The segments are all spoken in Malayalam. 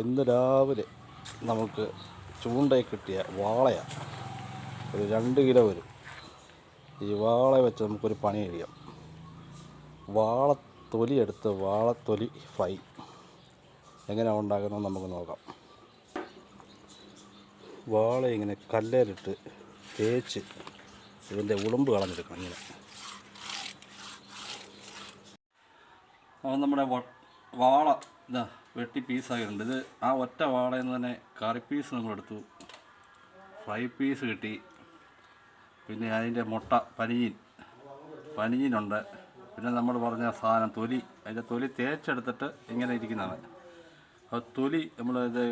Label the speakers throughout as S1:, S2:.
S1: ഇന്ന് രാവിലെ നമുക്ക് ചൂണ്ടയിൽ കിട്ടിയ വാളയാണ്. ഒരു 2 കിലോ വരും. ഈ വാള വെച്ച് നമുക്കൊരു പണി കഴിയാം. വാളത്തൊലി എടുത്ത് വാളത്തൊലി ഫ്രൈ എങ്ങനെയാണ് ഉണ്ടാക്കുന്നത് നമുക്ക് നോക്കാം. വാള ഇങ്ങനെ കല്ലേലിട്ട് തേച്ച് ഇതിൻ്റെ ഉളുമ്പ് കളഞ്ഞെടുക്കണം. ഇങ്ങനെ നമ്മുടെ വാള ഇതാ വെട്ടി പീസാക്കിയിട്ടുണ്ട്. ഇത് ആ ഒറ്റ വാളയിൽ നിന്ന് തന്നെ കറി പീസ് നമ്മളെടുത്തു, ഫ്രൈ പീസ് കിട്ടി, പിന്നെ അതിൻ്റെ മുട്ട പനിഞ്ഞിനുണ്ട്, പിന്നെ നമ്മൾ പറഞ്ഞ സാധനം തൊലി, അതിൻ്റെ തൊലി തേച്ചെടുത്തിട്ട് ഇങ്ങനെ ഇരിക്കുന്നതാണ്. അപ്പോൾ തൊലി നമ്മളിത്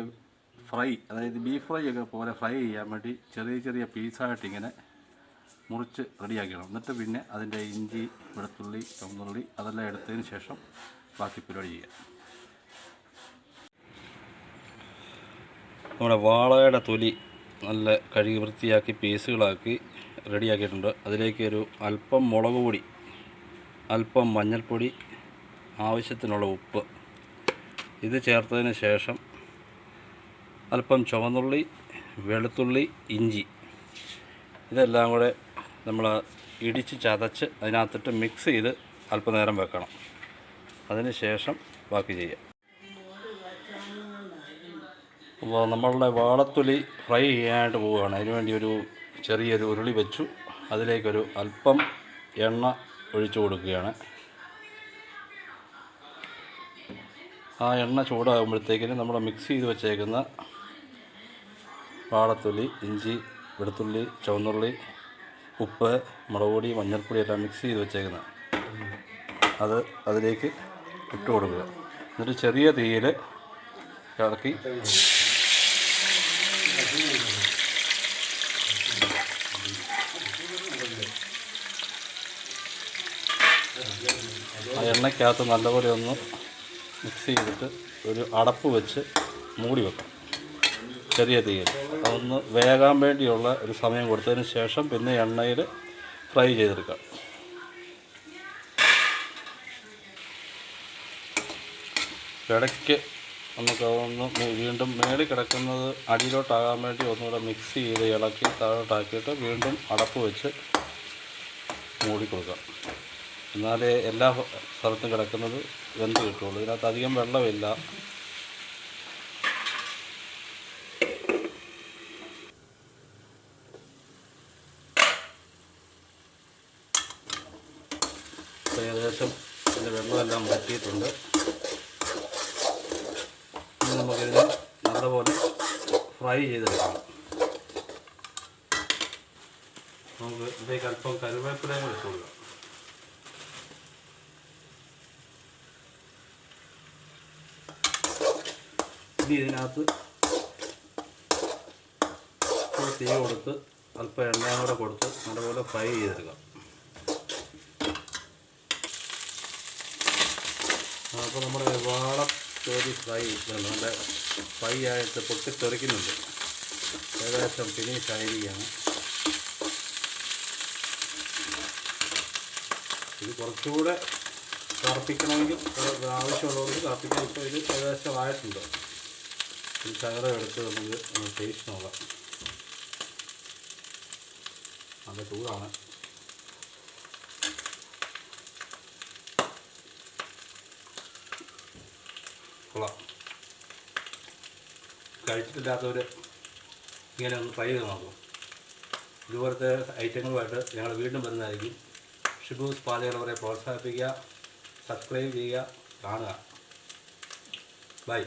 S1: ഫ്രൈ, അതായത് ബീഫ് ഫ്രൈ ഒക്കെ പോലെ ഫ്രൈ ചെയ്യാൻ വേണ്ടി ചെറിയ ചെറിയ പീസായിട്ട് ഇങ്ങനെ മുറിച്ച് റെഡിയാക്കണം. എന്നിട്ട് പിന്നെ അതിൻ്റെ ഇഞ്ചി, വെളുത്തുള്ളി, ചുവന്നുള്ളി അതെല്ലാം എടുത്തതിന് ശേഷം ബാക്കി പരിപാടി ചെയ്യാം. നമ്മുടെ വാളയുടെ തൊലി നല്ല കഴുകി വൃത്തിയാക്കി പീസുകളാക്കി റെഡിയാക്കിയിട്ടുണ്ട്. അതിലേക്ക് ഒരു അല്പം മുളക് പൊടി, അല്പം മഞ്ഞൾപ്പൊടി, ആവശ്യത്തിനുള്ള ഉപ്പ് ഇത് ചേർത്തതിന് ശേഷം അല്പം ചുവന്നുള്ളി, വെളുത്തുള്ളി, ഇഞ്ചി ഇതെല്ലാം കൂടെ നമ്മൾ ഇടിച്ച് ചതച്ച് അതിനകത്തിട്ട് മിക്സ് ചെയ്ത് അല്പനേരം വെക്കണം. അതിന് ശേഷം ബാക്കി ചെയ്യാം. അപ്പോൾ നമ്മളുടെ വാളത്തൊലി ഫ്രൈ ചെയ്യാനായിട്ട് പോവുകയാണ്. അതിനുവേണ്ടി ഒരു ചെറിയൊരു ഉരുളി വെച്ചു. അതിലേക്കൊരു അല്പം എണ്ണ ഒഴിച്ചു കൊടുക്കുകയാണ്. ആ എണ്ണ ചൂടാകുമ്പോഴത്തേക്കിന് നമ്മൾ മിക്സ് ചെയ്ത് വെച്ചേക്കുന്ന വാളത്തൊലി, ഇഞ്ചി, വെളുത്തുള്ളി, ചുവന്നുള്ളി, ഉപ്പ്, മുളക് പൊടി, മഞ്ഞൾപ്പൊടി എല്ലാം മിക്സ് ചെയ്ത് വെച്ചേക്കുന്നത് അത് അതിലേക്ക് ഇട്ട് കൊടുക്കുക. എന്നിട്ട് ചെറിയ തീയിൽ ഇളക്കി ആ എണ്ണയ്ക്കകത്ത് നല്ലപോലെ ഒന്ന് മിക്സ് ചെയ്തിട്ട് ഒരു അടപ്പ് വെച്ച് മൂടി വെക്കാം ചെറിയ തീയിൽ. അതൊന്ന് വേകാൻ വേണ്ടിയുള്ള ഒരു സമയം കൊടുത്തതിന് ശേഷം പിന്നെ എണ്ണയിൽ ഫ്രൈ ചെയ്തെടുക്കാം. ഇടയ്ക്ക് നമുക്കതൊന്ന് വീണ്ടും മേളിൽ കിടക്കുന്നത് അടിയിലോട്ടാകാൻ വേണ്ടി ഒന്നുകൂടെ മിക്സ് ചെയ്ത് ഇളക്കി താഴോട്ടാക്കിയിട്ട് വീണ്ടും അടപ്പ് വെച്ച് മൂടി കൊടുക്കാം. എന്നാലേ എല്ലാ സ്ഥലത്തും കിടക്കുന്നത് വെന്ത് കിട്ടുള്ളൂ. ഇതിനകത്ത് അധികം വെള്ളമില്ല. ഏകദേശം ഇതിൻ്റെ വെള്ളമെല്ലാം വറ്റിയിട്ടുണ്ട്. ഇനി നമുക്കിതിനെ നല്ലപോലെ ഫ്രൈ ചെയ്തെടുക്കണം. നമുക്ക് ഇതിലേക്ക് അല്പം കറിവേപ്പിലയും കൂടി ഇട്ട് കൊടുക്കാം. ഇനി ഇതിനകത്ത് തീ കൊടുത്ത് അല്പം എണ്ണയും കൂടെ കൊടുത്ത് നല്ലപോലെ ഫ്രൈ ചെയ്തെടുക്കാം. അപ്പോൾ നമ്മുടെ വാളത്തൊലി ഫ്രൈ നല്ല ഫ്രൈ ആയിട്ട് പൊട്ടിത്തെറിക്കുന്നുണ്ട്. ഏകദേശം ഫിനിഷ് ആയിരിക്കുകയാണ്. ഇത് കുറച്ചുകൂടെ കറുപ്പിക്കണമെങ്കിൽ ആവശ്യമുള്ളവർക്ക് കറുപ്പിക്കാൻ. ഇപ്പോൾ ഇത് ഏകദേശം ആയിട്ടുണ്ട്. ഈ ശകലം എടുത്ത് നമുക്ക് ടേസ്റ്റ് നോക്കാം. നല്ല ചൂടാണ്. കൊള്ളാം. കഴിച്ചിട്ടില്ലാത്തവർ ഇങ്ങനെ ഒന്ന് ട്രൈ ചെയ്ത് നോക്കും. ഇതുപോലത്തെ ഐറ്റങ്ങളുമായിട്ട് ഞങ്ങൾ വീണ്ടും വരുന്നതായിരിക്കും. ഷിബൂസ് പാചകങ്ങളെ പ്രോത്സാഹിപ്പിക്കുക, സബ്സ്ക്രൈബ് ചെയ്യുക, കാണുക. ബൈ.